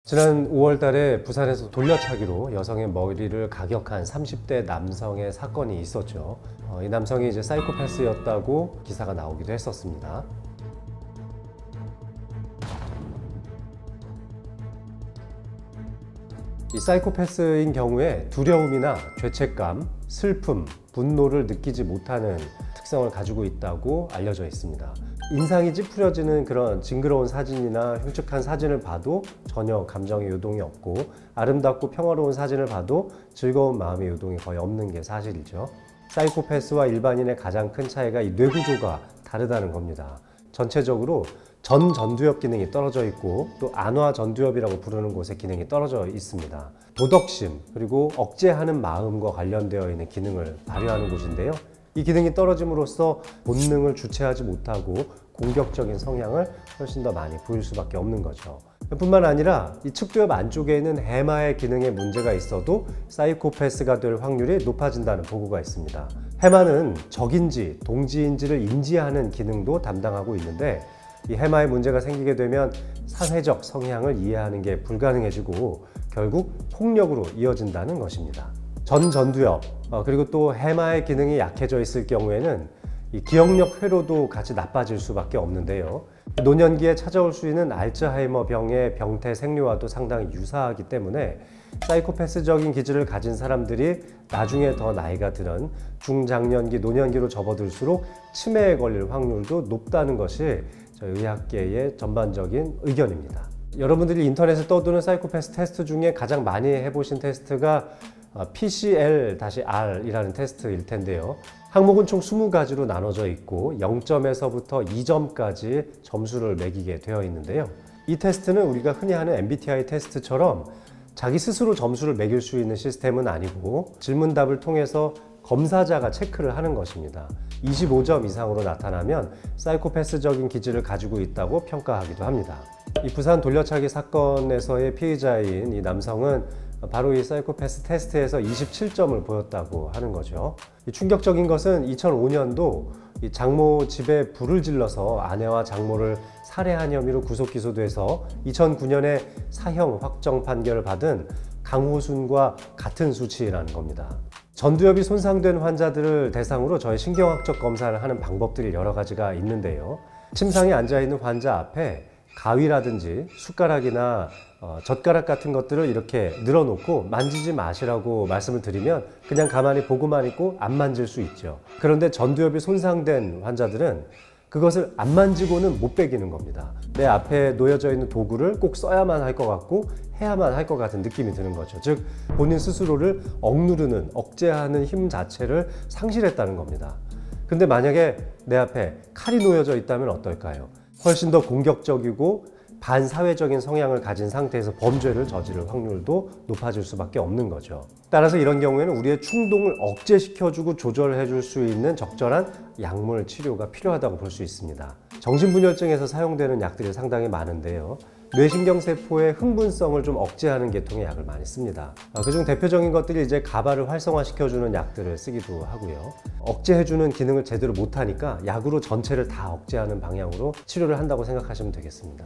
지난 5월 달에 부산에서 돌려차기로 여성의 머리를 가격한 30대 남성의 사건이 있었죠. 이 남성이 이제 사이코패스였다고 기사가 나오기도 했었습니다. 이 사이코패스인 경우에 두려움이나 죄책감, 슬픔, 분노를 느끼지 못하는 특성을 가지고 있다고 알려져 있습니다. 인상이 찌푸려지는 그런 징그러운 사진이나 흉측한 사진을 봐도 전혀 감정의 요동이 없고, 아름답고 평화로운 사진을 봐도 즐거운 마음의 요동이 거의 없는 게 사실이죠. 사이코패스와 일반인의 가장 큰 차이가 이 뇌구조가 다르다는 겁니다. 전체적으로 전두엽 기능이 떨어져 있고, 또 안화전두엽이라고 부르는 곳의 기능이 떨어져 있습니다. 도덕심 그리고 억제하는 마음과 관련되어 있는 기능을 발휘하는 곳인데요. 이 기능이 떨어짐으로써 본능을 주체하지 못하고 공격적인 성향을 훨씬 더 많이 보일 수밖에 없는 거죠. 뿐만 아니라 이 측두엽 안쪽에 있는 해마의 기능에 문제가 있어도 사이코패스가 될 확률이 높아진다는 보고가 있습니다. 해마는 적인지 동지인지를 인지하는 기능도 담당하고 있는데, 이 해마에 문제가 생기게 되면 사회적 성향을 이해하는 게 불가능해지고 결국 폭력으로 이어진다는 것입니다. 전두엽 그리고 또 해마의 기능이 약해져 있을 경우에는 이 기억력 회로도 같이 나빠질 수밖에 없는데요. 노년기에 찾아올 수 있는 알츠하이머 병의 병태 생리와도 상당히 유사하기 때문에 사이코패스적인 기질을 가진 사람들이 나중에 더 나이가 들은 중장년기, 노년기로 접어들수록 치매에 걸릴 확률도 높다는 것이 저희 의학계의 전반적인 의견입니다. 여러분들이 인터넷에 떠도는 사이코패스 테스트 중에 가장 많이 해보신 테스트가 PCL-R이라는 테스트일 텐데요. 항목은 총 20가지로 나눠져 있고 0점에서부터 2점까지 점수를 매기게 되어 있는데요. 이 테스트는 우리가 흔히 하는 MBTI 테스트처럼 자기 스스로 점수를 매길 수 있는 시스템은 아니고, 질문답을 통해서 검사자가 체크를 하는 것입니다. 25점 이상으로 나타나면 사이코패스적인 기질을 가지고 있다고 평가하기도 합니다. 이 부산 돌려차기 사건에서의 피의자인 이 남성은 바로 이 사이코패스 테스트에서 27점을 보였다고 하는 거죠. 이 충격적인 것은 2005년도 이 장모 집에 불을 질러서 아내와 장모를 살해한 혐의로 구속 기소돼서 2009년에 사형 확정 판결을 받은 강호순과 같은 수치라는 겁니다. 전두엽이 손상된 환자들을 대상으로 저희 신경학적 검사를 하는 방법들이 여러 가지가 있는데요. 침상에 앉아 있는 환자 앞에 가위라든지 숟가락이나 젓가락 같은 것들을 이렇게 늘어놓고 만지지 마시라고 말씀을 드리면 그냥 가만히 보고만 있고 안 만질 수 있죠. 그런데 전두엽이 손상된 환자들은 그것을 안 만지고는 못 베기는 겁니다. 내 앞에 놓여져 있는 도구를 꼭 써야만 할 것 같고 해야만 할 것 같은 느낌이 드는 거죠. 즉 본인 스스로를 억누르는, 억제하는 힘 자체를 상실했다는 겁니다. 근데 만약에 내 앞에 칼이 놓여져 있다면 어떨까요? 훨씬 더 공격적이고 반사회적인 성향을 가진 상태에서 범죄를 저지를 확률도 높아질 수밖에 없는 거죠. 따라서 이런 경우에는 우리의 충동을 억제시켜주고 조절해줄 수 있는 적절한 약물 치료가 필요하다고 볼 수 있습니다. 정신분열증에서 사용되는 약들이 상당히 많은데요. 뇌신경세포의 흥분성을 좀 억제하는 계통의 약을 많이 씁니다. 그중 대표적인 것들이 이제 가바를 활성화시켜주는 약들을 쓰기도 하고요. 억제해주는 기능을 제대로 못하니까 약으로 전체를 다 억제하는 방향으로 치료를 한다고 생각하시면 되겠습니다.